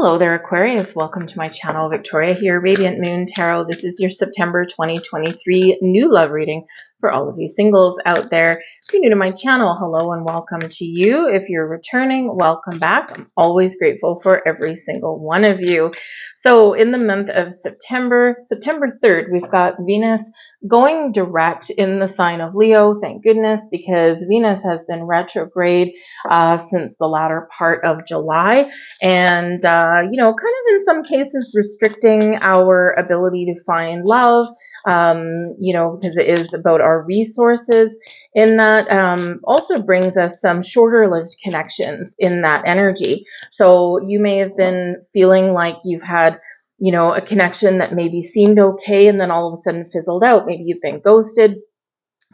Hello there, Aquarius. Welcome to my channel. Victoria here, Radiant Moon Tarot. This is your September 2023 new love reading for all of you singles out there. If you're new to my channel, hello and welcome to you. If you're returning, welcome back. I'm always grateful for every single one of you. So in the month of September 3rd, we've got Venus going direct in the sign of Leo. Thank goodness, because Venus has been retrograde since the latter part of July. And, kind of in some cases restricting our ability to find love, because it is about our resources. In that also brings us some shorter-lived connections in that energy. So you may have been feeling like you've had a connection that maybe seemed okay and then all of a sudden fizzled out. Maybe you've been ghosted.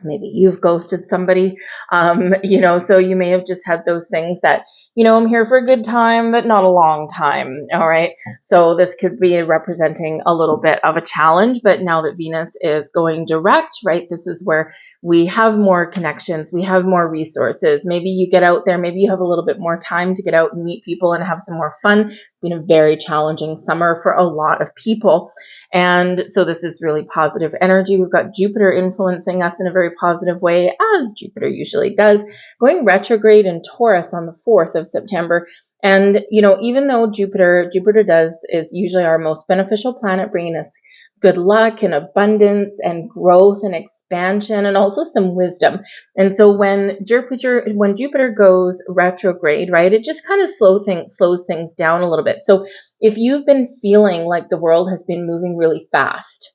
Maybe you've ghosted somebody, so you may have just had those things that, I'm here for a good time, but not a long time. All right. So this could be representing a little bit of a challenge, but now that Venus is going direct, right, this is where we have more connections. We have more resources. Maybe you get out there, maybe you have a little bit more time to get out and meet people and have some more fun. It's been a very challenging summer for a lot of people. And so this is really positive energy. We've got Jupiter influencing us in a very positive way, as Jupiter usually does, going retrograde in Taurus on the 4th of September. And, even though Jupiter is usually our most beneficial planet, bringing us good luck and abundance and growth and expansion and also some wisdom. And so when Jupiter goes retrograde, right, it just kind of slows things down a little bit. So if you've been feeling like the world has been moving really fast,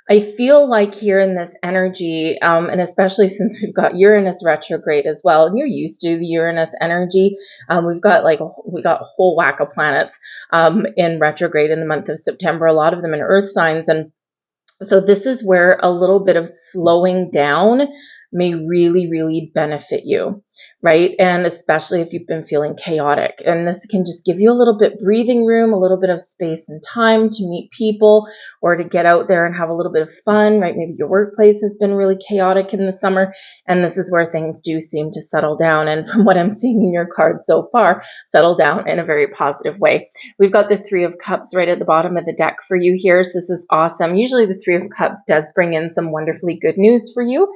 I feel like here in this energy, and especially since we've got Uranus retrograde as well, and you're used to the Uranus energy, we got a whole whack of planets in retrograde in the month of September, a lot of them in earth signs. And so this is where a little bit of slowing down may really, really benefit you, right? And especially if you've been feeling chaotic. And this can just give you a little bit breathing room, a little bit of space and time to meet people or to get out there and have a little bit of fun, right? Maybe your workplace has been really chaotic in the summer, and this is where things do seem to settle down. And from what I'm seeing in your cards so far, settle down in a very positive way. We've got the Three of Cups right at the bottom of the deck for you here. So this is awesome. Usually the Three of Cups does bring in some wonderfully good news for you.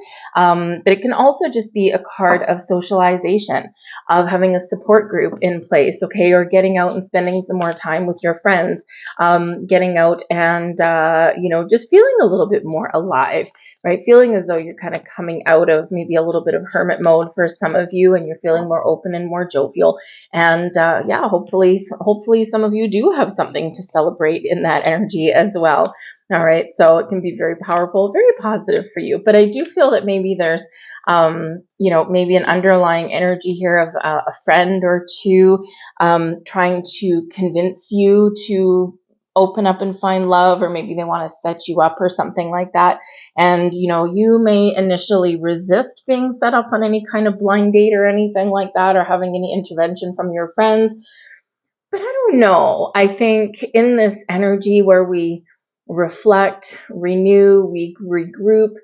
But it can also just be a card of socialization, of having a support group in place, okay, or getting out and spending some more time with your friends, getting out and, just feeling a little bit more alive, right? Feeling as though you're kind of coming out of maybe a little bit of hermit mode for some of you, and you're feeling more open and more jovial. And hopefully some of you do have something to celebrate in that energy as well. All right, so it can be very powerful, very positive for you. But I do feel that maybe there's, maybe an underlying energy here of a friend or two trying to convince you to open up and find love, or maybe they want to set you up or something like that. And, you may initially resist being set up on any kind of blind date or anything like that, or having any intervention from your friends. But I don't know. I think in this energy where we reflect, renew, we regroup,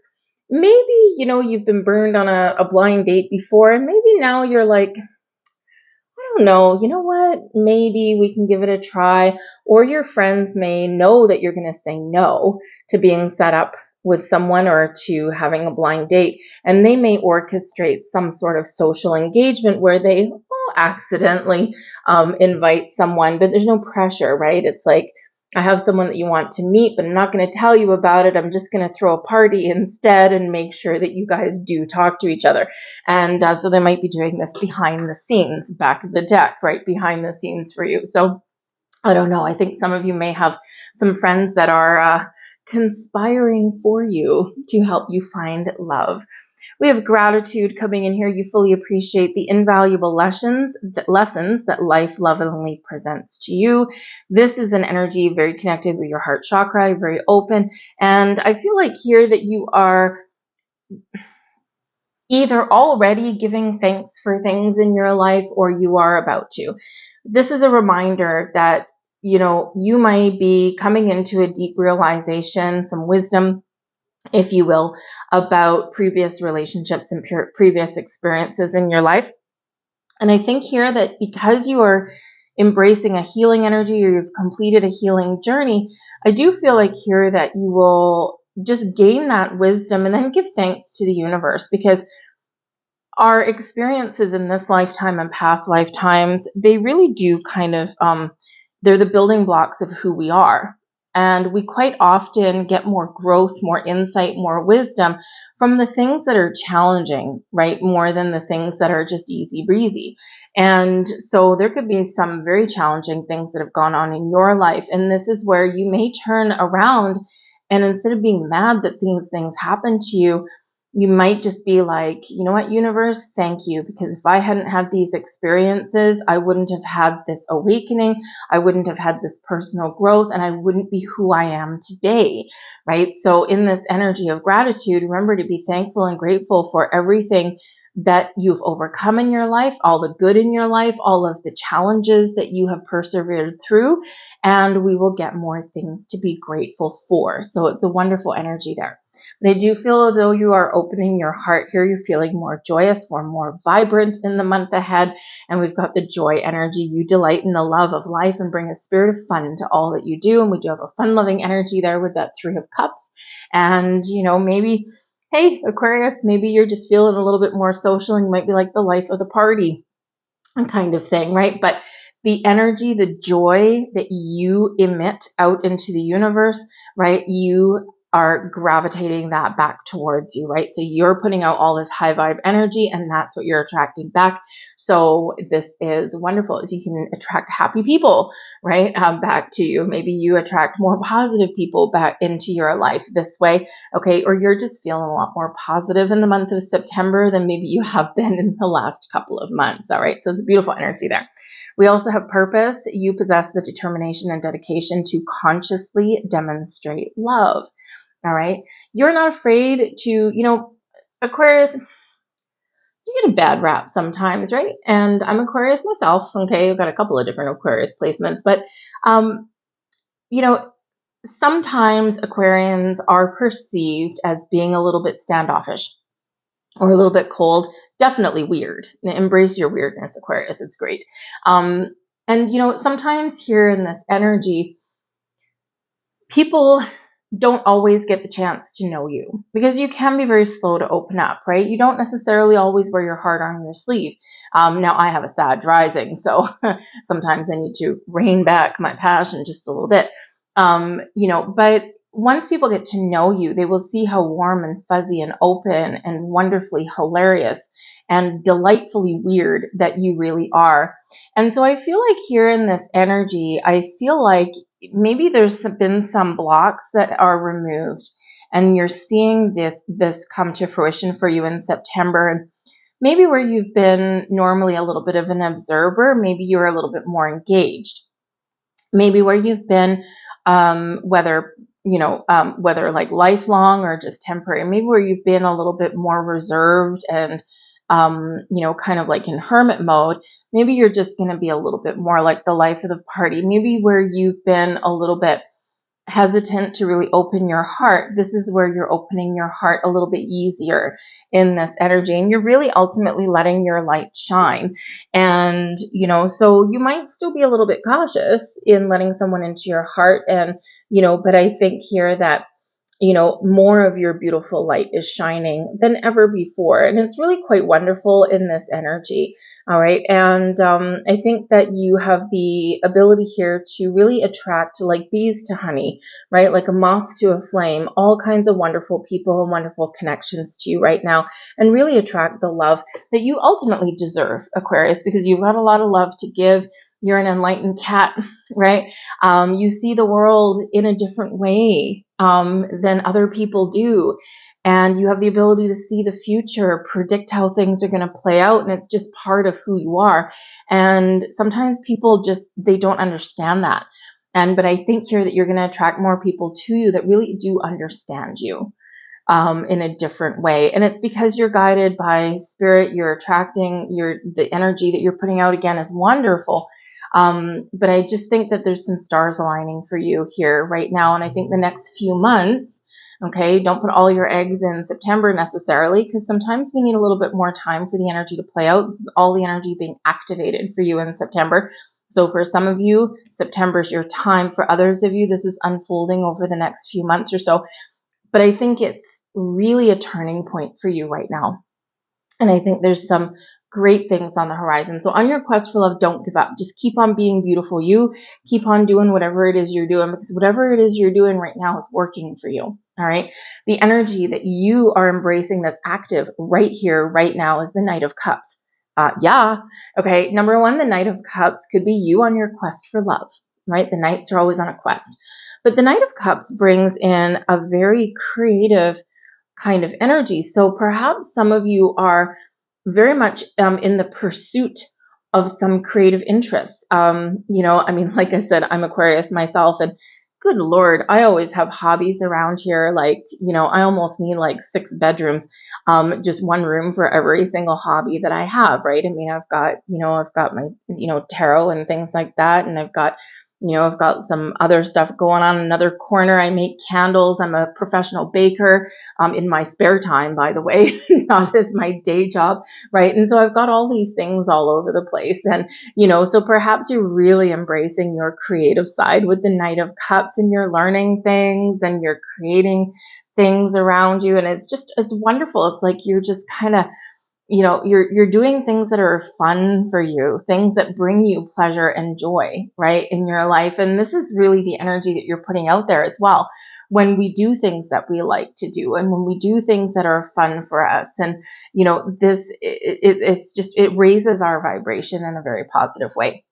maybe, you've been burned on a blind date before, and maybe now you're like, I don't know, you know what, maybe we can give it a try. Or your friends may know that you're going to say no to being set up with someone or to having a blind date, and they may orchestrate some sort of social engagement where they accidentally invite someone, but there's no pressure, right? It's like, I have someone that you want to meet, but I'm not going to tell you about it. I'm just going to throw a party instead and make sure that you guys do talk to each other. And so they might be doing this behind the scenes, back of the deck, right? Behind the scenes for you. So I don't know. I think some of you may have some friends that are conspiring for you to help you find love. We have gratitude coming in here. You fully appreciate the invaluable lessons that life lovingly presents to you. This is an energy very connected with your heart chakra, very open. And I feel like here that you are either already giving thanks for things in your life, or you are about to. This is a reminder that, you might be coming into a deep realization, some wisdom, if you will, about previous relationships and previous experiences in your life. And I think here that because you are embracing a healing energy or you've completed a healing journey, I do feel like here that you will just gain that wisdom and then give thanks to the universe, because our experiences in this lifetime and past lifetimes, they really do kind of, they're the building blocks of who we are. And we quite often get more growth, more insight, more wisdom from the things that are challenging, right? More than the things that are just easy breezy. And so there could be some very challenging things that have gone on in your life. And this is where you may turn around, and instead of being mad that things happen to you, you might just be like, you know what, universe, thank you. Because if I hadn't had these experiences, I wouldn't have had this awakening. I wouldn't have had this personal growth, and I wouldn't be who I am today, right? So in this energy of gratitude, remember to be thankful and grateful for everything that you've overcome in your life, all the good in your life, all of the challenges that you have persevered through, and we will get more things to be grateful for. So it's a wonderful energy there. But I do feel as though you are opening your heart here. You're feeling more joyous, more vibrant in the month ahead. And we've got the joy energy. You delight in the love of life and bring a spirit of fun to all that you do. And we do have a fun-loving energy there with that 3 of Cups. And, you know, maybe, hey, Aquarius, maybe you're just feeling a little bit more social and you might be like the life of the party kind of thing, right? But the energy, the joy that you emit out into the universe, right? You are gravitating that back towards you, right? So you're putting out all this high vibe energy, and that's what you're attracting back. So this is wonderful. So you can attract happy people, right? Back to you. Maybe you attract more positive people back into your life this way, okay? Or you're just feeling a lot more positive in the month of September than maybe you have been in the last couple of months, all right? So it's a beautiful energy there. We also have purpose. You possess the determination and dedication to consciously demonstrate love. All right. You're not afraid to, you know, Aquarius, you get a bad rap sometimes, right? And I'm Aquarius myself. Okay. I've got a couple of different Aquarius placements, but, you know, sometimes Aquarians are perceived as being a little bit standoffish or a little bit cold, definitely weird. Embrace your weirdness, Aquarius. It's great. And, you know, sometimes here in this energy, people don't always get the chance to know you because you can be very slow to open up, right? You don't necessarily always wear your heart on your sleeve. Now I have a Sag rising, so sometimes I need to rein back my passion just a little bit. You know, but once people get to know you, they will see how warm and fuzzy and open and wonderfully hilarious and delightfully weird that you really are. And so I feel like here in this energy, I feel like maybe there's been some blocks that are removed, and you're seeing this come to fruition for you in September. And maybe where you've been normally a little bit of an observer, maybe you're a little bit more engaged. Maybe where you've been, whether like lifelong or just temporary, maybe where you've been a little bit more reserved and you know, kind of like in hermit mode, maybe you're just going to be a little bit more like the life of the party. Maybe where you've been a little bit hesitant to really open your heart, this is where you're opening your heart a little bit easier in this energy, and you're really ultimately letting your light shine. And, you know, so you might still be a little bit cautious in letting someone into your heart, and, you know, but I think here that, you know, more of your beautiful light is shining than ever before. And it's really quite wonderful in this energy. All right. And I think that you have the ability here to really attract like bees to honey, right? Like a moth to a flame, all kinds of wonderful people and wonderful connections to you right now, and really attract the love that you ultimately deserve, Aquarius, because you've got a lot of love to give. You're an enlightened cat, right? You see the world in a different way than other people do. And you have the ability to see the future, predict how things are going to play out. And it's just part of who you are. And sometimes people they don't understand that. But I think here that you're going to attract more people to you that really do understand you in a different way. And it's because you're guided by spirit. You're attracting the energy that you're putting out again is wonderful. But I just think that there's some stars aligning for you here right now. And I think the next few months, okay, don't put all your eggs in September necessarily, because sometimes we need a little bit more time for the energy to play out. This is all the energy being activated for you in September. So for some of you, September is your time. For others of you, this is unfolding over the next few months or so. But I think it's really a turning point for you right now. And I think there's some great things on the horizon. So on your quest for love, don't give up. Just keep on being beautiful. You keep on doing whatever it is you're doing, because whatever it is you're doing right now is working for you. All right. The energy that you are embracing that's active right here, right now is the Knight of Cups. Yeah. Okay. Number one, the Knight of Cups could be you on your quest for love, right? The Knights are always on a quest. But the Knight of Cups brings in a very creative kind of energy. So perhaps some of you are very much in the pursuit of some creative interests. Like I said, I'm Aquarius myself, and good Lord, I always have hobbies around here. Like, I almost need like 6 bedrooms, just one room for every single hobby that I have, right? I mean, I've got my, tarot and things like that. And I've got some other stuff going on in another corner. I make candles. I'm a professional baker in my spare time, by the way, not as my day job, right? And so I've got all these things all over the place. And, so perhaps you're really embracing your creative side with the Knight of Cups, and you're learning things and you're creating things around you. And it's wonderful. It's like you're just kind of, you're doing things that are fun for you, things that bring you pleasure and joy, right, in your life. And this is really the energy that you're putting out there as well. When we do things that we like to do, and when we do things that are fun for us, and, it raises our vibration in a very positive way.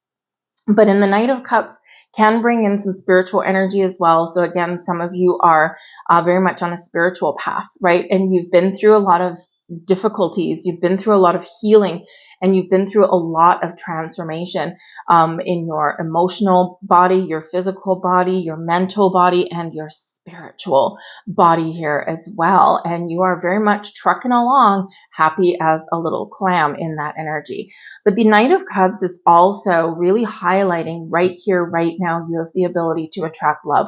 But in the Knight of Cups can bring in some spiritual energy as well. So again, some of you are very much on a spiritual path, right? And you've been through a lot of difficulties, you've been through a lot of healing, and you've been through a lot of transformation in your emotional body, your physical body, your mental body, and your spiritual body here as well. And you are very much trucking along, happy as a little clam in that energy. But the Knight of Cups is also really highlighting right here, right now, you have the ability to attract love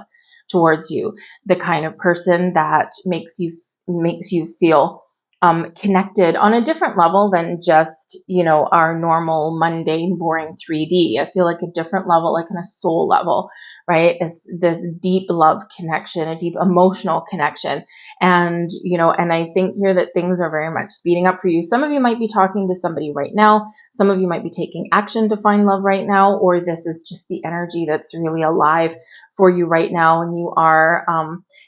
towards you, the kind of person that makes you feel connected on a different level than just, our normal, mundane, boring 3D. I feel like a different level, like on a soul level, right? It's this deep love connection, a deep emotional connection. And, and I think here that things are very much speeding up for you. Some of you might be talking to somebody right now. Some of you might be taking action to find love right now, or this is just the energy that's really alive for you right now. And you are,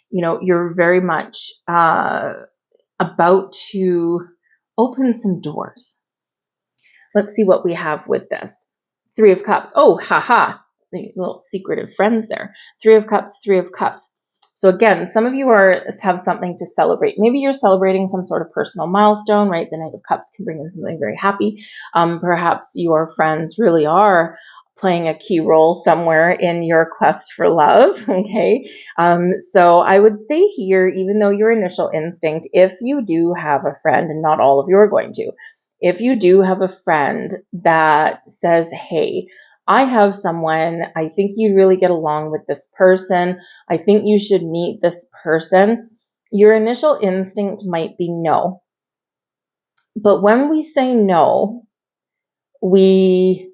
you're very much, about to open some doors. Let's see what we have with this. 3 of Cups. Oh, haha. Little secretive friends there. 3 of Cups, 3 of Cups. So again, some of you have something to celebrate. Maybe you're celebrating some sort of personal milestone, right? The Knight of Cups can bring in something very happy. Perhaps your friends really are playing a key role somewhere in your quest for love, okay? So I would say here, even though your initial instinct, if you do have a friend, and not all of you are going to, if you do have a friend that says, hey, I have someone, I think you really get along with this person, I think you should meet this person, your initial instinct might be no. But when we say no, we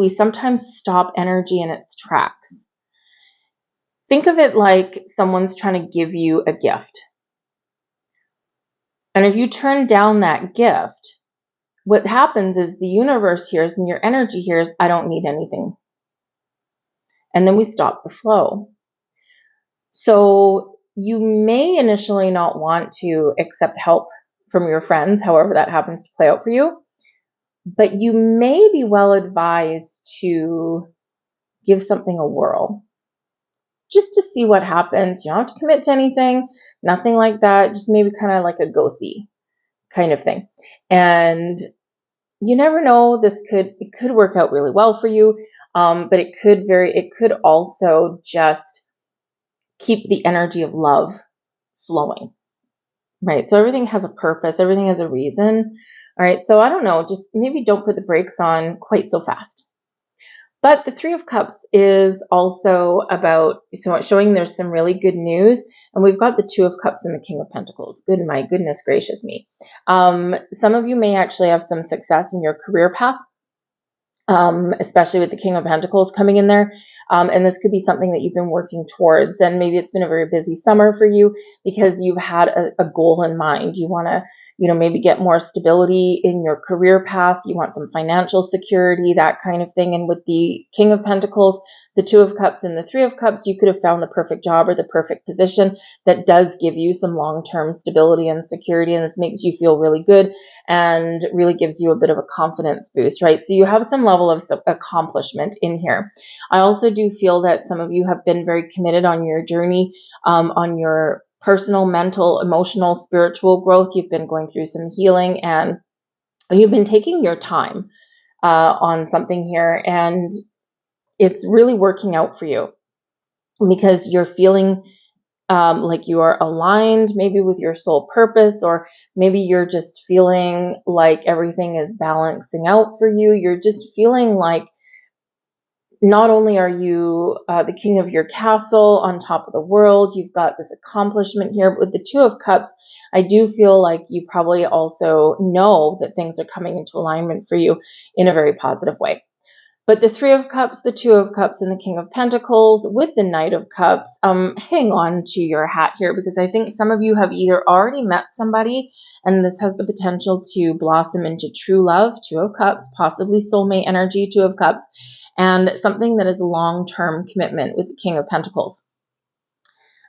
sometimes stop energy in its tracks. Think of it like someone's trying to give you a gift. And if you turn down that gift, what happens is the universe hears and your energy hears, I don't need anything. And then we stop the flow. So you may initially not want to accept help from your friends, however that happens to play out for you. But you may be well advised to give something a whirl, just to see what happens. You don't have to commit to anything, nothing like that. Just maybe kind of like a go-see kind of thing. And you never know, it could work out really well for you. But it could also just keep the energy of love flowing, right? So everything has a purpose. Everything has a reason. All right. So I don't know, just maybe don't put the brakes on quite so fast. But the 3 of Cups is also about showing there's some really good news. And we've got the 2 of Cups and the King of Pentacles. My goodness gracious me. Some of you may actually have some success in your career path. especially with the King of Pentacles coming in there. And this could be something that you've been working towards. And maybe it's been a very busy summer for you because you've had a goal in mind. You want to, maybe get more stability in your career path. You want some financial security, that kind of thing. And with the King of Pentacles, the Two of Cups, and the Three of Cups, you could have found the perfect job or the perfect position that does give you some long-term stability and security. And this makes you feel really good and really gives you a bit of a confidence boost, right? So you have some level of accomplishment in here. I also do feel that some of you have been very committed on your journey, on your personal, mental, emotional, spiritual growth. You've been going through some healing and you've been taking your time on something here, and it's really working out for you because you're feeling like you are aligned maybe with your soul purpose, or maybe you're just feeling like everything is balancing out for you. You're just feeling like not only are you the king of your castle on top of the world, you've got this accomplishment here, but with the Two of Cups, I do feel like you probably also know that things are coming into alignment for you in a very positive way. But the Three of Cups, the Two of Cups, and the King of Pentacles with the Knight of Cups, hang on to your hat here, because I think some of you have either already met somebody and this has the potential to blossom into true love, Two of Cups, possibly soulmate energy, Two of Cups, and something that is a long-term commitment with the King of Pentacles.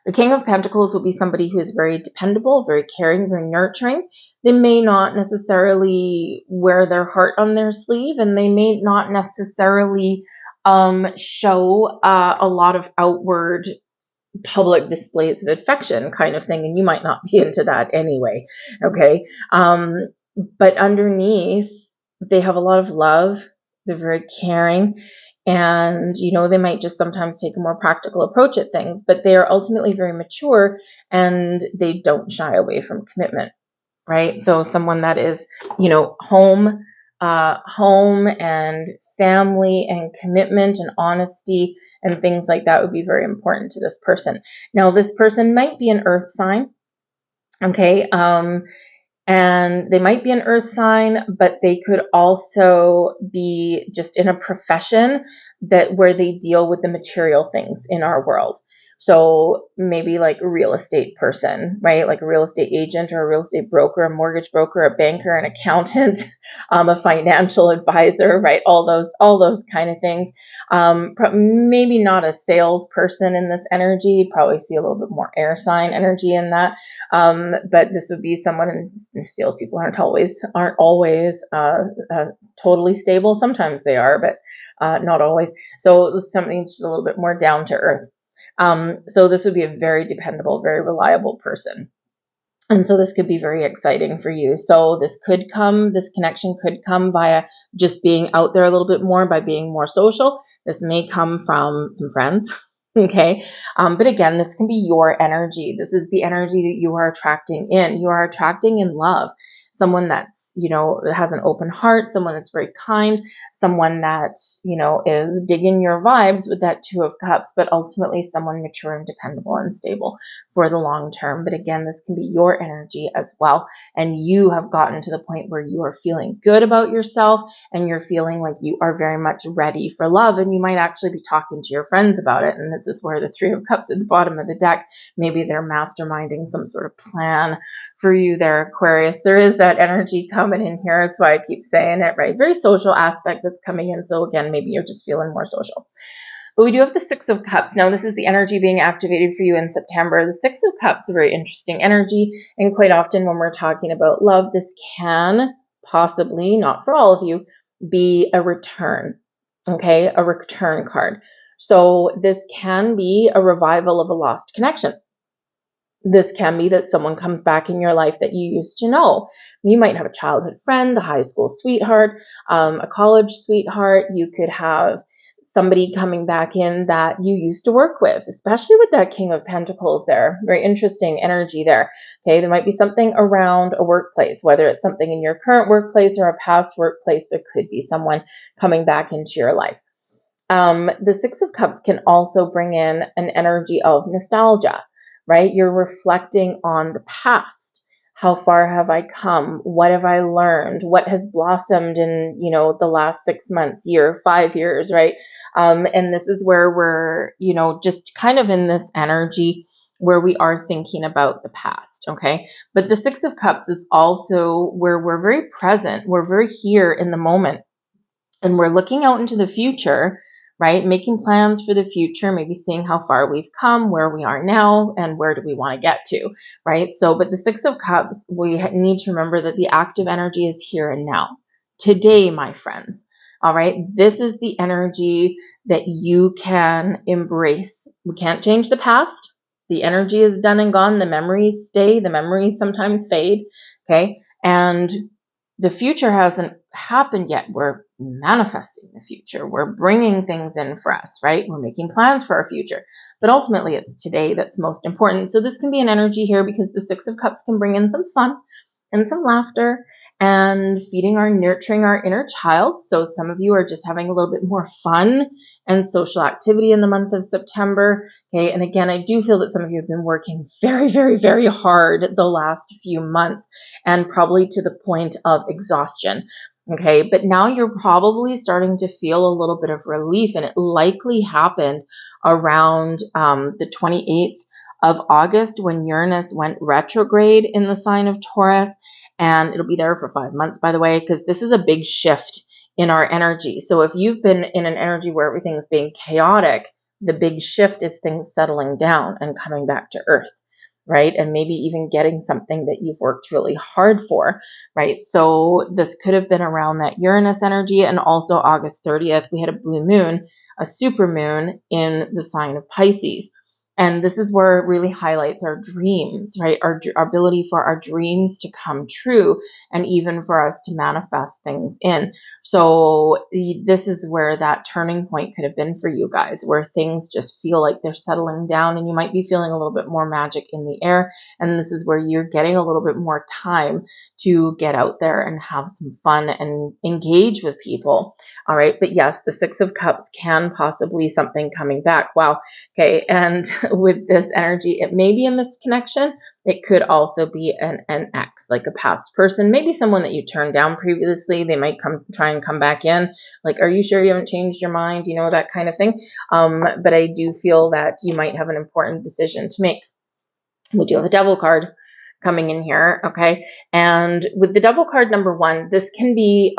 The King of Pentacles will be somebody who is very dependable, very caring, very nurturing. They may not necessarily wear their heart on their sleeve, and they may not necessarily show a lot of outward public displays of affection kind of thing, and you might not be into that anyway, okay? But underneath, they have a lot of love. They're very caring. And, they might just sometimes take a more practical approach at things, but they are ultimately very mature and they don't shy away from commitment, right? So someone that is, home and family and commitment and honesty and things like that would be very important to this person. Now, this person might be an earth sign, okay? And they might be an earth sign, but they could also be just in a profession where they deal with the material things in our world. So maybe like a real estate person, right? Like a real estate agent or a real estate broker, a mortgage broker, a banker, an accountant, a financial advisor, right? All those kind of things. Maybe not a salesperson in this energy. You'd probably see a little bit more air sign energy in that. But this would be someone, and salespeople aren't always totally stable. Sometimes they are, but not always. So something just a little bit more down to earth. So this would be a very dependable, very reliable person. And so this could be very exciting for you. So this connection could come via just being out there a little bit more, by being more social. This may come from some friends. Okay. But again, this can be your energy. This is the energy that you are attracting in. You are attracting in love. Someone that's, has an open heart, someone that's very kind, someone that, is digging your vibes with that Two of Cups, but ultimately someone mature and dependable and stable for the long term. But again, this can be your energy as well. And you have gotten to the point where you are feeling good about yourself and you're feeling like you are very much ready for love. And you might actually be talking to your friends about it. And this is where the Three of Cups at the bottom of the deck, maybe they're masterminding some sort of plan for you there, Aquarius. There is that energy coming in here. That's why I keep saying it, right? Very social aspect that's coming in. So again, maybe you're just feeling more social. But we do have the Six of Cups. Now, this is the energy being activated for you in September. The Six of Cups is a very interesting energy. And quite often when we're talking about love, this can possibly, not for all of you, be a return, okay? A return card. So this can be a revival of a lost connection. This can be that someone comes back in your life that you used to know. You might have a childhood friend, a high school sweetheart, a college sweetheart. You could have somebody coming back in that you used to work with, especially with that King of Pentacles there. Very interesting energy there. Okay, there might be something around a workplace, whether it's something in your current workplace or a past workplace. There could be someone coming back into your life. The Six of Cups can also bring in an energy of nostalgia, right? You're reflecting on the past. How far have I come? What have I learned? What has blossomed in, the last 6 months, year, 5 years, right? And this is where we're, just kind of in this energy where we are thinking about the past, okay? But the Six of Cups is also where we're very present. We're very here in the moment, and we're looking out into the future, right? Making plans for the future, maybe seeing how far we've come, where we are now, and where do we want to get to, right? So, but the Six of Cups, we need to remember that the active energy is here and now. Today, my friends. All right. This is the energy that you can embrace. We can't change the past. The energy is done and gone. The memories stay. The memories sometimes fade. Okay. And the future hasn't happened yet. We're manifesting the future. We're bringing things in for us, right? We're making plans for our future. But ultimately, it's today that's most important. So this can be an energy here because the Six of Cups can bring in some fun and some laughter and nurturing our inner child. So some of you are just having a little bit more fun and social activity in the month of September. Okay. And again, I do feel that some of you have been working very, very, very hard the last few months, and probably to the point of exhaustion. Okay. But now you're probably starting to feel a little bit of relief, and it likely happened around the 28th of August, when Uranus went retrograde in the sign of Taurus. And it'll be there for 5 months, by the way, because this is a big shift in our energy. So if you've been in an energy where everything's being chaotic, the big shift is things settling down and coming back to earth, right? And maybe even getting something that you've worked really hard for, right? So this could have been around that Uranus energy. And also August 30th, we had a blue moon, a super moon in the sign of Pisces. And this is where it really highlights our dreams, right? Our ability for our dreams to come true, and even for us to manifest things in. So this is where that turning point could have been for you guys, where things just feel like they're settling down, and you might be feeling a little bit more magic in the air. And this is where you're getting a little bit more time to get out there and have some fun and engage with people. All right. But yes, the Six of Cups can possibly something coming back. Wow. Okay. And with this energy, it may be a misconnection. It could also be an ex, like a past person, maybe someone that you turned down previously. They might try and come back in. Like, are you sure you haven't changed your mind? That kind of thing. But I do feel that you might have an important decision to make. We do have a Devil card coming in here. Okay. And with the Devil card, number one, this can be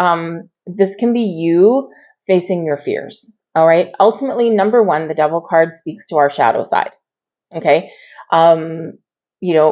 you facing your fears. All right. Ultimately, number one, the Devil card speaks to our shadow side. Okay.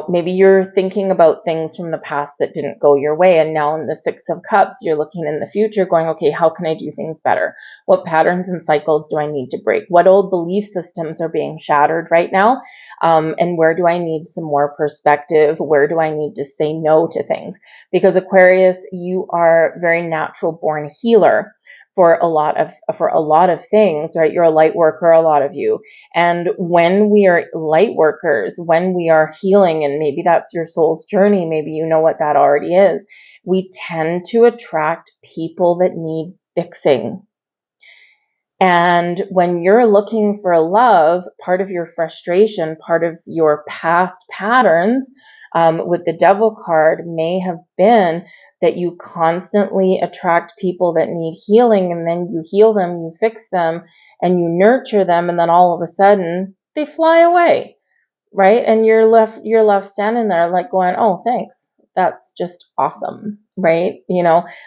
Maybe you're thinking about things from the past that didn't go your way. And now in the Six of Cups, you're looking in the future going, okay, how can I do things better? What patterns and cycles do I need to break? What old belief systems are being shattered right now? And where do I need some more perspective? Where do I need to say no to things? Because Aquarius, you are a very natural born healer for a lot of things, right? You're a light worker, a lot of you. And when we are light workers, when we are healing, and maybe that's your soul's journey, maybe you know what that already is, we tend to attract people that need fixing. And when you're looking for love, part of your frustration, part of your past patterns with the Devil card may have been that you constantly attract people that need healing, and then you heal them, you fix them, and you nurture them, and then all of a sudden they fly away, right? And you're left standing there like going, oh, thanks. That's just awesome, right?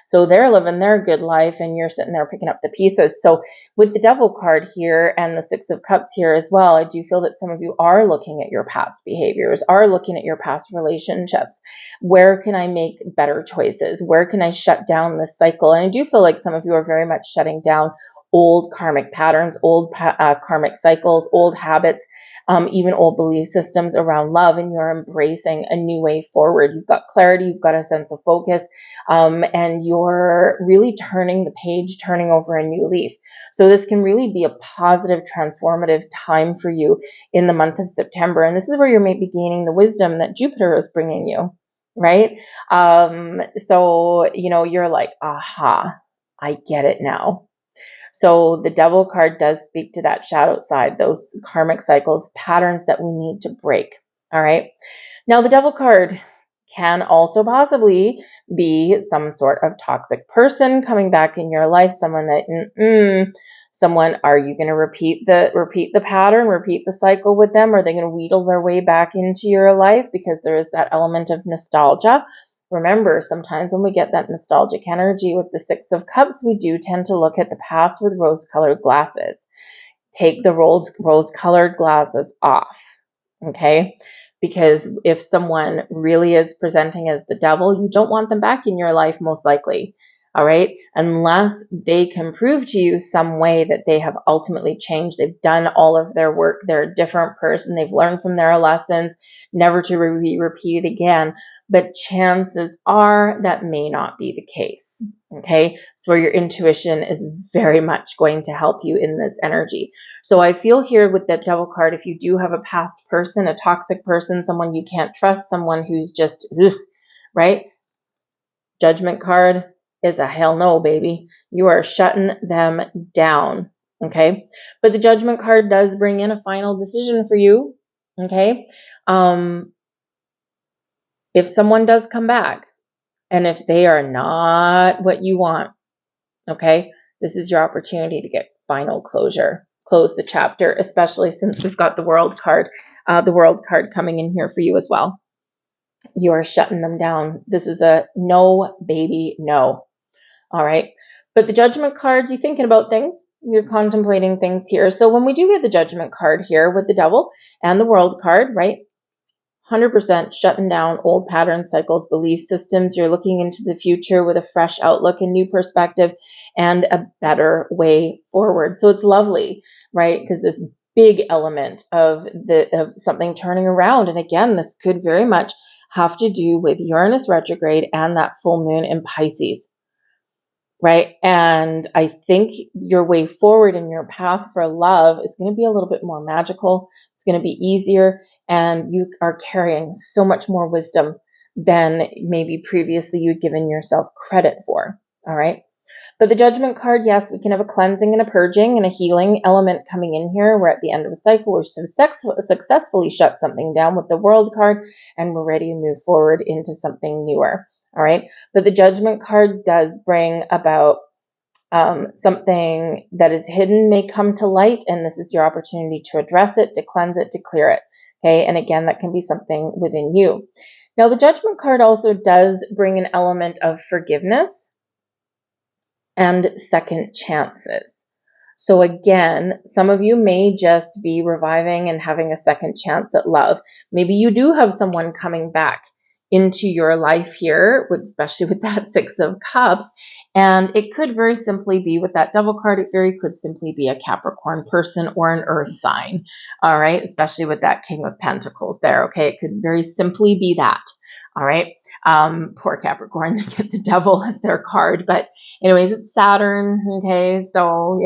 So they're living their good life and you're sitting there picking up the pieces. So with the Devil card here and the Six of Cups here as well, I do feel that some of you are looking at your past behaviors, are looking at your past relationships. Where can I make better choices? Where can I shut down this cycle? And I do feel like some of you are very much shutting down old karmic patterns, old karmic cycles, old habits, even old belief systems around love, and you're embracing a new way forward. You've got clarity, you've got a sense of focus, and you're really turning the page, turning over a new leaf. So this can really be a positive, transformative time for you in the month of September. And this is where you may be gaining the wisdom that Jupiter is bringing you, right? So, you're like, aha, I get it now. So the Devil card does speak to that shadow side, those karmic cycles, patterns that we need to break. All right. Now the Devil card can also possibly be some sort of toxic person coming back in your life, someone that, are you going to repeat the pattern, repeat the cycle with them? Are they going to wheedle their way back into your life? Because there is that element of nostalgia. Remember, sometimes when we get that nostalgic energy with the Six of Cups, we do tend to look at the past with rose-colored glasses. Take the rose-colored glasses off, okay? Because if someone really is presenting as the devil, you don't want them back in your life, most likely. All right. Unless they can prove to you some way that they have ultimately changed. They've done all of their work. They're a different person. They've learned from their lessons, never to be repeated again. But chances are that may not be the case. Okay. So your intuition is very much going to help you in this energy. So I feel here with that Devil card, if you do have a past person, a toxic person, someone you can't trust, someone who's just, right? Judgment card is a hell no, baby. You are shutting them down, okay? But the Judgment card does bring in a final decision for you, okay? If someone does come back, and if they are not what you want, okay, this is your opportunity to get final closure. Close the chapter, especially since we've got the World card coming in here for you as well. You are shutting them down. This is a no, baby, no. All right. But the Judgment card, you're thinking about things. You're contemplating things here. So when we do get the Judgment card here with the Devil and the World card, right? 100% shutting down old patterns, cycles, belief systems. You're looking into the future with a fresh outlook, a new perspective, and a better way forward. So it's lovely, right? Because this big element of something turning around. And again, this could very much have to do with Uranus retrograde and that full moon in Pisces. Right. And I think your way forward in your path for love is going to be a little bit more magical. It's going to be easier. And you are carrying so much more wisdom than maybe previously you'd given yourself credit for. All right. But the Judgment card, yes, we can have a cleansing and a purging and a healing element coming in here. We're at the end of a cycle. We've successfully shut something down with the World card, and we're ready to move forward into something newer. All right. But the Judgment card does bring about something that is hidden may come to light, and this is your opportunity to address it, to cleanse it, to clear it. Okay. And again, that can be something within you. Now, the Judgment card also does bring an element of forgiveness and second chances. So again, some of you may just be reviving and having a second chance at love. Maybe you do have someone coming back into your life here, especially with that Six of Cups. And it could very simply be with that Devil card, it very could simply be a Capricorn person or an earth sign. All right, especially with that King of Pentacles there. Okay, it could very simply be that. All right. Poor Capricorn, they get the Devil as their card. But anyways, it's Saturn. Okay. So,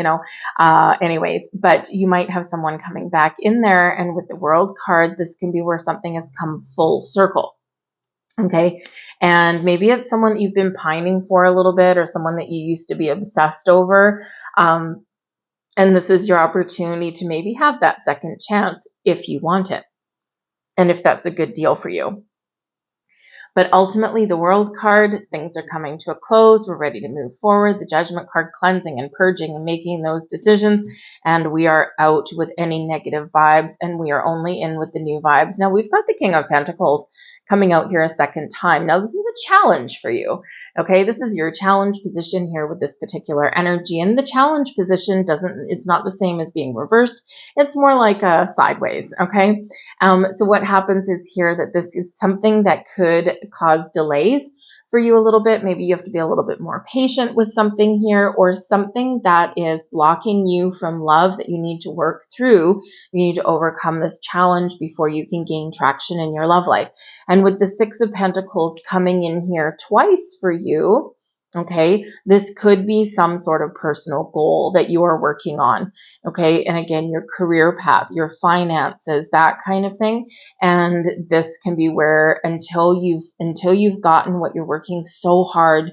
anyways, but you might have someone coming back in there. And with the World card, this can be where something has come full circle. Okay. And maybe it's someone that you've been pining for a little bit, or someone that you used to be obsessed over. And this is your opportunity to maybe have that second chance if you want it. And if that's a good deal for you. But ultimately, the World card, things are coming to a close. We're ready to move forward. The Judgment card, cleansing and purging and making those decisions. And we are out with any negative vibes, and we are only in with the new vibes. Now, we've got the King of Pentacles coming out here a second time. Now, this is a challenge for you. Okay, this is your challenge position here with this particular energy. And the challenge position it's not the same as being reversed. It's more like a sideways. Okay. So what happens is here that this is something that could cause delays for you a little bit. Maybe you have to be a little bit more patient with something here, or something that is blocking you from love that you need to work through. You need to overcome this challenge before you can gain traction in your love life. And with the Six of Pentacles coming in here twice for you, okay, this could be some sort of personal goal that you are working on. Okay. And again, your career path, your finances, that kind of thing. And this can be where until you've gotten what you're working so hard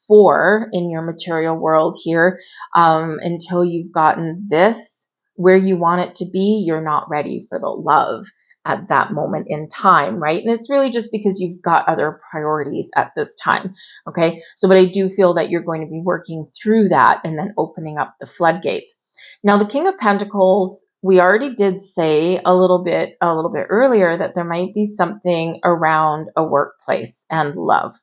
for in your material world here, until you've gotten this where you want it to be, you're not ready for the love at that moment in time, right? And it's really just because you've got other priorities at this time, okay? So, but I do feel that you're going to be working through that and then opening up the floodgates. Now, the King of Pentacles, we already did say a little bit earlier that there might be something around a workplace and love.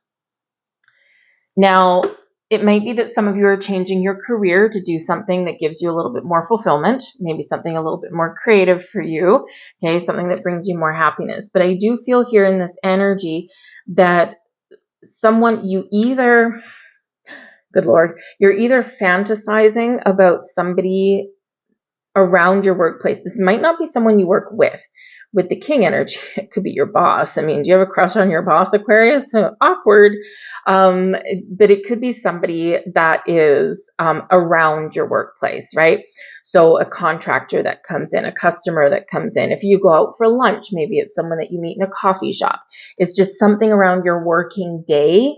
Now, it might be that some of you are changing your career to do something that gives you a little bit more fulfillment, maybe something a little bit more creative for you, okay, something that brings you more happiness. But I do feel here in this energy that you either, good Lord, you're either fantasizing about somebody around your workplace. This might not be someone you work with. With the King energy, it could be your boss. I mean, do you have a crush on your boss, Aquarius? So awkward. But it could be somebody that is around your workplace, right? So a contractor that comes in, a customer that comes in. If you go out for lunch, maybe it's someone that you meet in a coffee shop. It's just something around your working day,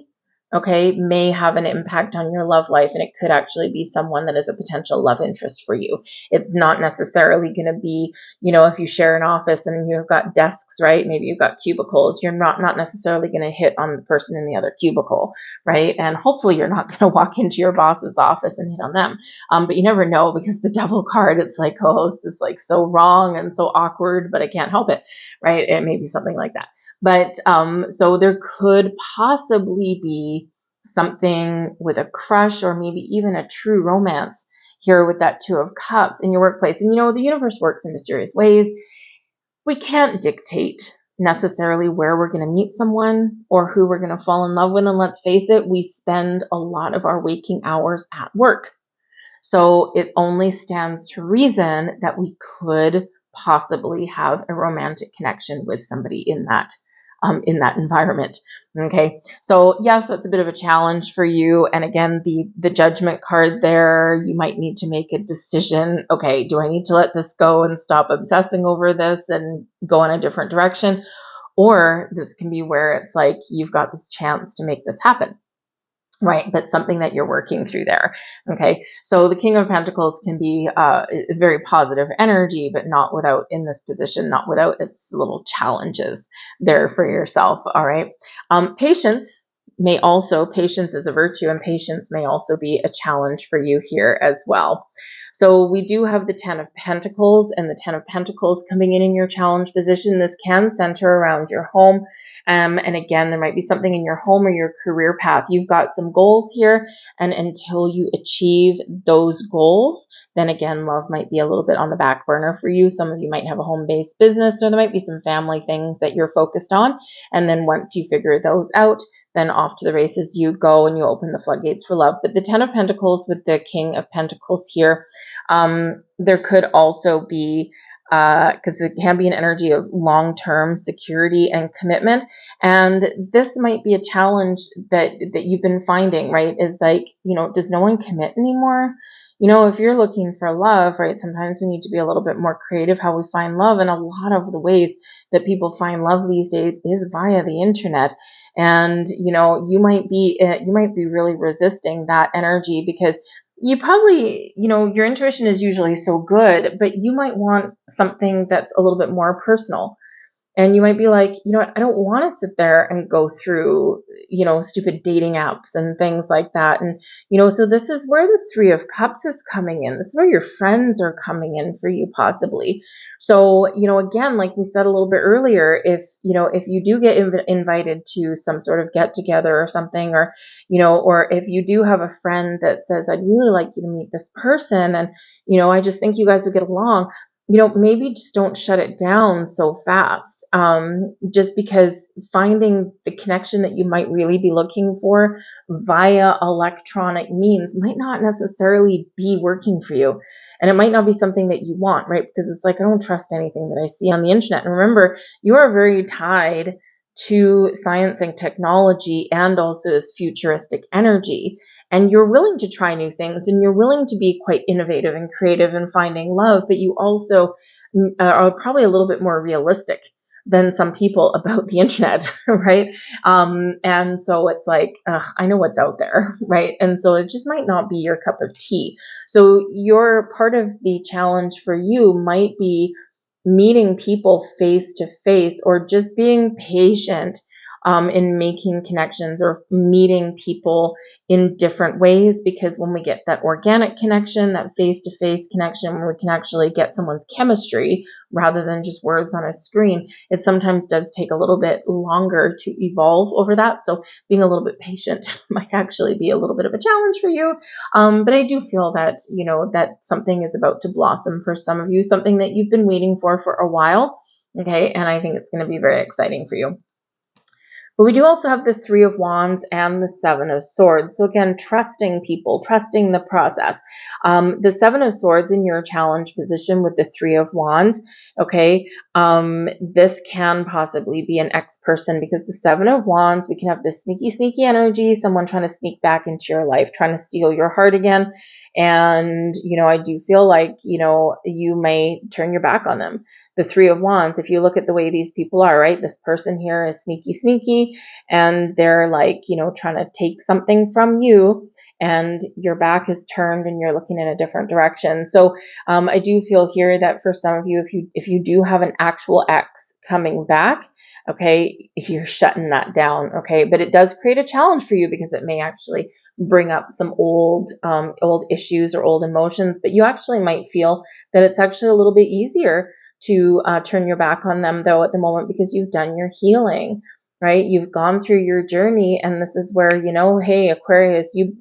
okay, may have an impact on your love life, and it could actually be someone that is a potential love interest for you. It's not necessarily going to be, if you share an office and you've got desks, right? Maybe you've got cubicles. You're not necessarily going to hit on the person in the other cubicle, right? And hopefully you're not going to walk into your boss's office and hit on them. But you never know, because the Devil card, it's like, oh, this is like so wrong and so awkward, but I can't help it, right? It may be something like that. But so there could possibly be something with a crush or maybe even a true romance here with that Two of Cups in your workplace. And the universe works in mysterious ways. We can't dictate necessarily where we're going to meet someone or who we're going to fall in love with. And let's face it, we spend a lot of our waking hours at work. So it only stands to reason that we could possibly have a romantic connection with somebody in that environment. Okay. So yes, that's a bit of a challenge for you. And again, the Judgment card there, you might need to make a decision. Okay. Do I need to let this go and stop obsessing over this and go in a different direction? Or this can be where it's like, you've got this chance to make this happen. Right, but something that you're working through there. Okay, so the King of Pentacles can be a very positive energy, but not without, in this position, not without its little challenges there for yourself. All right, patience is a virtue, and patience may also be a challenge for you here as well. So we do have the Ten of Pentacles, and the Ten of Pentacles coming in your challenge position. This can center around your home. And again, there might be something in your home or your career path. You've got some goals here, and until you achieve those goals, then again, love might be a little bit on the back burner for you. Some of you might have a home-based business, or there might be some family things that you're focused on. And then once you figure those out, then off to the races you go, and you open the floodgates for love. But the Ten of Pentacles with the King of Pentacles here, there could also be, because it can be an energy of long-term security and commitment. And this might be a challenge that you've been finding, right? Is like, does no one commit anymore? If you're looking for love, right, sometimes we need to be a little bit more creative how we find love. And a lot of the ways that people find love these days is via the internet. And, you might be really resisting that energy, because you probably, your intuition is usually so good, but you might want something that's a little bit more personal. And you might be like, I don't want to sit there and go through, stupid dating apps and things like that. And, so this is where the Three of Cups is coming in. This is where your friends are coming in for you, possibly. So, again, like we said a little bit earlier, if you do get invited to some sort of get together or something, or if you do have a friend that says, I'd really like you to meet this person, and, I just think you guys would get along, maybe just don't shut it down so fast. Just because finding the connection that you might really be looking for via electronic means might not necessarily be working for you. And it might not be something that you want, right? Because it's like, I don't trust anything that I see on the internet. And remember, you are very tied to science and technology, and also this futuristic energy. And you're willing to try new things, and you're willing to be quite innovative and creative in finding love, but you also are probably a little bit more realistic than some people about the internet, right? And so it's like, I know what's out there, right? And so it just might not be your cup of tea. So your part of the challenge for you might be meeting people face to face, or just being patient in making connections or meeting people in different ways, because when we get that organic connection, that face-to-face connection, where we can actually get someone's chemistry rather than just words on a screen, it sometimes does take a little bit longer to evolve over that. So being a little bit patient might actually be a little bit of a challenge for you. But I do feel that, that something is about to blossom for some of you, something that you've been waiting for a while. Okay. And I think it's going to be very exciting for you. But we do also have the Three of Wands and the Seven of Swords. So again, trusting people, trusting the process. The Seven of Swords in your challenge position with the Three of Wands, okay, this can possibly be an ex-person, because the Seven of Wands, we can have this sneaky, sneaky energy, someone trying to sneak back into your life, trying to steal your heart again. And, I do feel like, you may turn your back on them. The Three of Wands, if you look at the way these people are, right? This person here is sneaky, sneaky, and they're like, trying to take something from you, and your back is turned and you're looking in a different direction. So I do feel here that for some of you, if you do have an actual ex coming back, okay, you're shutting that down, okay? But it does create a challenge for you, because it may actually bring up some old issues or old emotions, but you actually might feel that it's actually a little bit easier to turn your back on them, though, at the moment, because you've done your healing, right? You've gone through your journey, and this is where, hey, Aquarius, you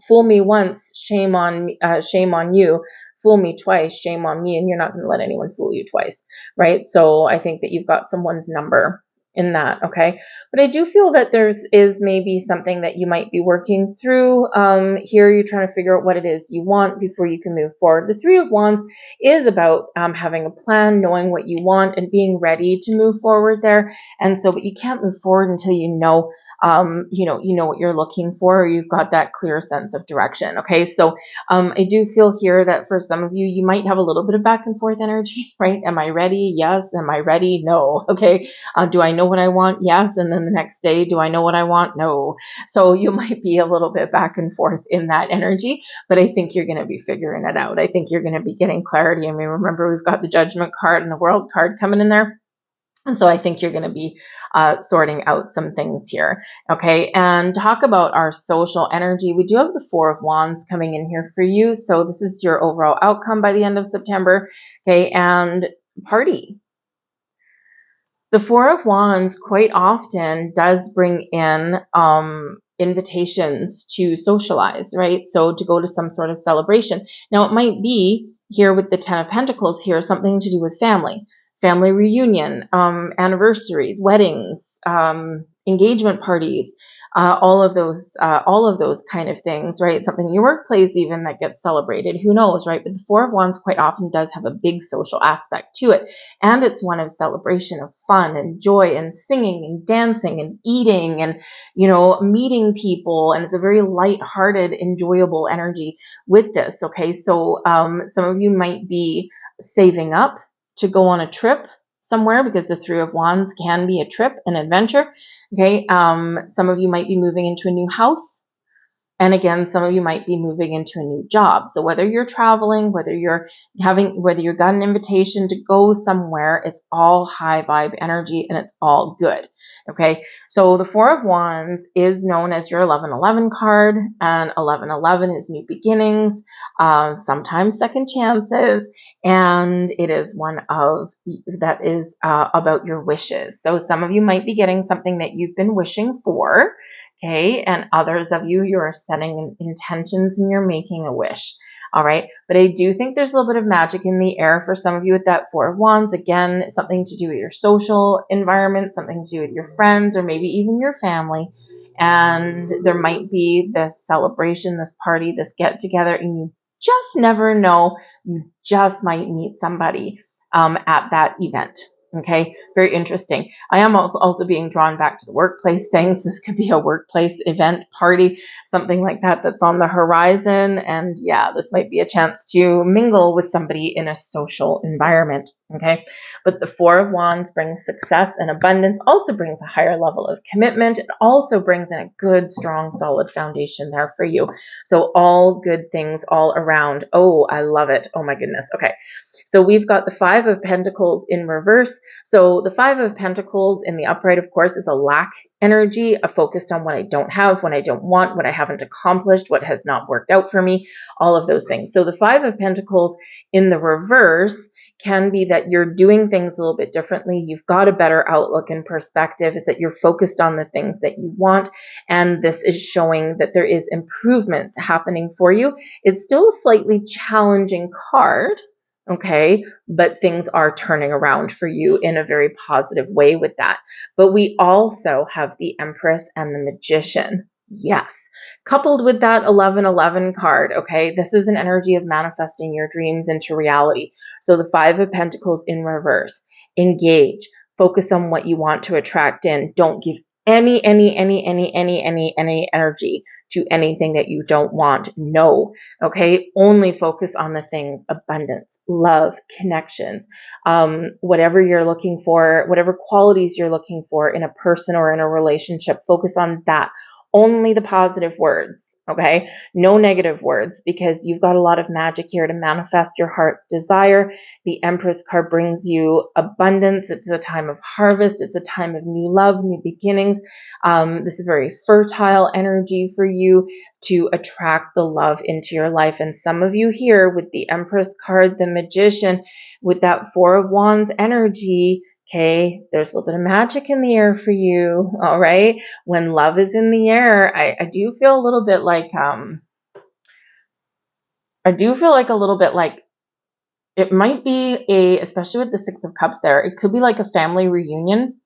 fool me once, shame on you. Fool me twice, shame on me. And you're not going to let anyone fool you twice, right? So I think that you've got someone's number in that, okay? But I do feel that is maybe something that you might be working through. Here you're trying to figure out what it is you want before you can move forward. The Three of Wands is about having a plan, knowing what you want, and being ready to move forward there. And so, but you can't move forward until you know what you're looking for, or you've got that clear sense of direction. Okay. So, I do feel here that for some of you, you might have a little bit of back and forth energy, right? Am I ready? Yes. Am I ready? No. Okay. Do I know what I want? Yes. And then the next day, do I know what I want? No. So you might be a little bit back and forth in that energy, but I think you're going to be figuring it out. I think you're going to be getting clarity. I mean, remember, we've got the Judgment card and the World card coming in there. And so I think you're going to be sorting out some things here. Okay. And talk about our social energy. We do have the Four of Wands coming in here for you. So this is your overall outcome by the end of September. Okay. And party. The Four of Wands quite often does bring in invitations to socialize, right? So to go to some sort of celebration. Now, it might be here with the Ten of Pentacles here, something to do with family reunion, anniversaries, weddings, engagement parties, all of those kind of things, right? Something in your workplace even that gets celebrated, who knows, right? But the Four of Wands quite often does have a big social aspect to it. And it's one of celebration, of fun and joy and singing and dancing and eating and, meeting people. And it's a very lighthearted, enjoyable energy with this. Okay. So, some of you might be saving up to go on a trip somewhere, because the Three of Wands can be a trip, an adventure. Okay. Some of you might be moving into a new house. And again, some of you might be moving into a new job. So whether you're traveling, whether you got an invitation to go somewhere, it's all high vibe energy and it's all good. Okay. So the Four of Wands is known as your 1111 card, and 1111 is new beginnings, sometimes second chances. And it is one of that is about your wishes. So some of you might be getting something that you've been wishing for. Okay. And others of you are setting intentions and you're making a wish. All right. But I do think there's a little bit of magic in the air for some of you with that Four of Wands. Again, something to do with your social environment, something to do with your friends, or maybe even your family. And there might be this celebration, this party, this get together, and you just never know. You just might meet somebody at that event. Okay, very interesting. I am also being drawn back to the workplace things. This could be a workplace event, party, something like that that's on the horizon. And yeah, this might be a chance to mingle with somebody in a social environment. Okay, but the Four of Wands brings success and abundance, also brings a higher level of commitment. It also brings in a good, strong, solid foundation there for you. So all good things all around. Oh, I love it. Oh my goodness. Okay. So we've got the Five of Pentacles in reverse. So the Five of Pentacles in the upright, of course, is a lack energy, a focused on what I don't have, what I don't want, what I haven't accomplished, what has not worked out for me, all of those things. So the Five of Pentacles in the reverse can be that you're doing things a little bit differently. You've got a better outlook and perspective, is that you're focused on the things that you want. And this is showing that there is improvements happening for you. It's still a slightly challenging card. Okay, but things are turning around for you in a very positive way with that. But we also have the Empress and the Magician. Yes, coupled with that 1111 card. Okay, this is an energy of manifesting your dreams into reality. So the Five of Pentacles in reverse. Engage. Focus on what you want to attract in. Don't give any energy to anything that you don't want. No. Okay. Only focus on the things: abundance, love, connections, whatever you're looking for, whatever qualities you're looking for in a person or in a relationship. Focus on that. Only the positive words, okay? No negative words, because you've got a lot of magic here to manifest your heart's desire. The Empress card brings you abundance. It's a time of harvest. It's a time of new love, new beginnings. This is very fertile energy for you to attract the love into your life. And some of you here with the Empress card, the Magician, with that Four of Wands energy, okay, there's a little bit of magic in the air for you, all right? When love is in the air, I do feel a little bit like, it might be especially with the Six of Cups there, it could be like a family reunion,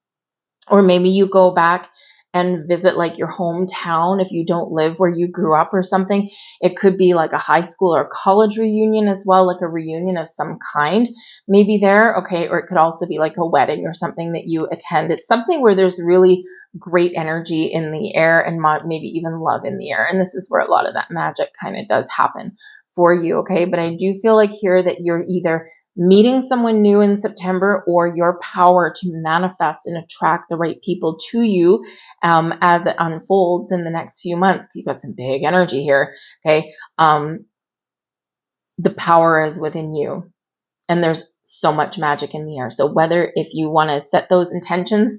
or maybe you go back and visit like your hometown if you don't live where you grew up or something. It could be like a high school or college reunion as well, like a reunion of some kind, maybe there, okay? Or it could also be like a wedding or something that you attend. It's something where there's really great energy in the air and maybe even love in the air. And this is where a lot of that magic kind of does happen for you, okay? But I do feel like here that you're either meeting someone new in September, or your power to manifest and attract the right people to you as it unfolds in the next few months. You've got some big energy here, okay? The power is within you, and there's so much magic in the air. So if you want to set those intentions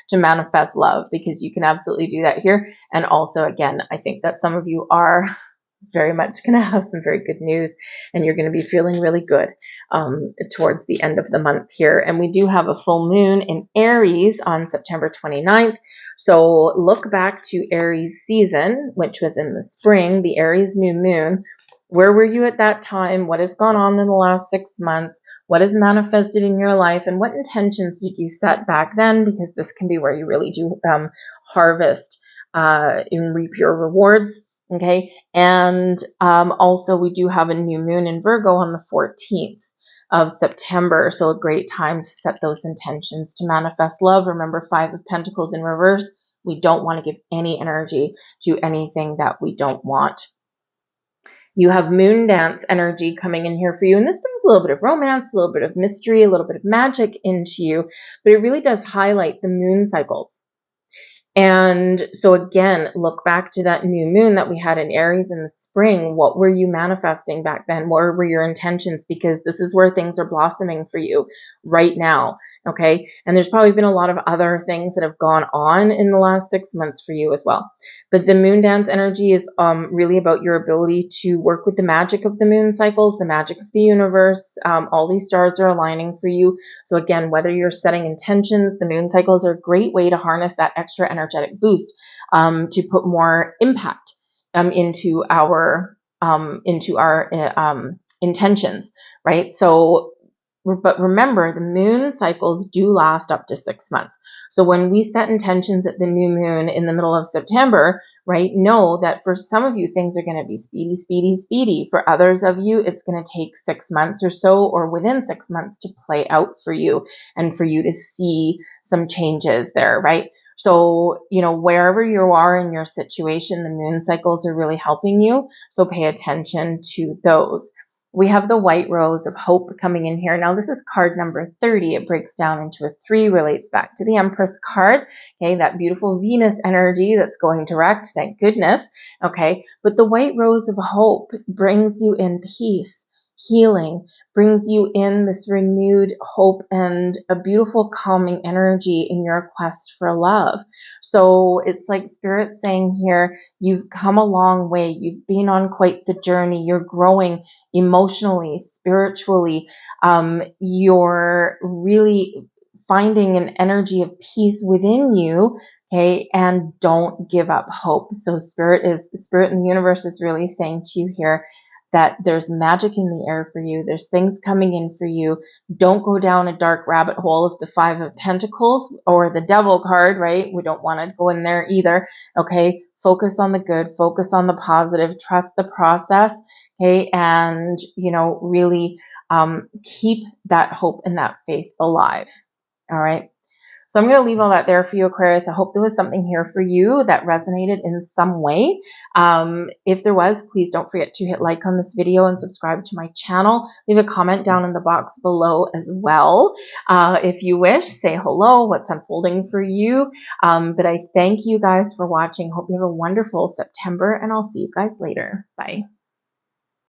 to manifest love, because you can absolutely do that here. And also, again, I think that some of you are very much going to have some very good news, and you're going to be feeling really good towards the end of the month here. And we do have a full moon in Aries on September 29th. So look back to Aries season, which was in the spring, the Aries new moon. Where were you at that time? What has gone on in the last 6 months? What has manifested in your life? And what intentions did you set back then? Because this can be where you really do harvest and reap your rewards. Okay. And also we do have a new moon in Virgo on the 14th of September. So a great time to set those intentions to manifest love. Remember, Five of Pentacles in reverse. We don't want to give any energy to anything that we don't want. You have moon dance energy coming in here for you. And this brings a little bit of romance, a little bit of mystery, a little bit of magic into you. But it really does highlight the moon cycles. And so again, look back to that new moon that we had in Aries in the spring. What were you manifesting back then? What were your intentions? Because this is where things are blossoming for you right now. Okay. And there's probably been a lot of other things that have gone on in the last 6 months for you as well. But the moon dance energy is really about your ability to work with the magic of the moon cycles, the magic of the universe. All these stars are aligning for you. So again, whether you're setting intentions, the moon cycles are a great way to harness that extra energetic boost to put more impact into our intentions, right? So, but remember, the moon cycles do last up to 6 months. So when we set intentions at the new moon in the middle of September, right, know that for some of you, things are going to be speedy, speedy, speedy. For others of you, it's going to take 6 months or so, or within 6 months to play out for you and for you to see some changes there, right? So, wherever you are in your situation, the moon cycles are really helping you. So pay attention to those. We have the white rose of hope coming in here. Now, this is card number 30. It breaks down into a 3, relates back to the Empress card. Okay, that beautiful Venus energy that's going direct. Thank goodness. Okay, but the white rose of hope brings you in peace, healing, brings you in this renewed hope and a beautiful calming energy in your quest for love. So it's like Spirit saying here, you've come a long way. You've been on quite the journey. You're growing emotionally, spiritually. You're really finding an energy of peace within you, okay, and don't give up hope. So Spirit in the universe is really saying to you here that there's magic in the air for you. There's things coming in for you. Don't go down a dark rabbit hole of the 5 of Pentacles or the Devil card, right? We don't want to go in there either, okay? Focus on the good, focus on the positive, trust the process, okay? And, really keep that hope and that faith alive, all right? So I'm going to leave all that there for you, Aquarius. I hope there was something here for you that resonated in some way. If there was, please don't forget to hit like on this video and subscribe to my channel. Leave a comment down in the box below as well. If you wish, say hello, what's unfolding for you. But I thank you guys for watching. Hope you have a wonderful September, and I'll see you guys later. Bye.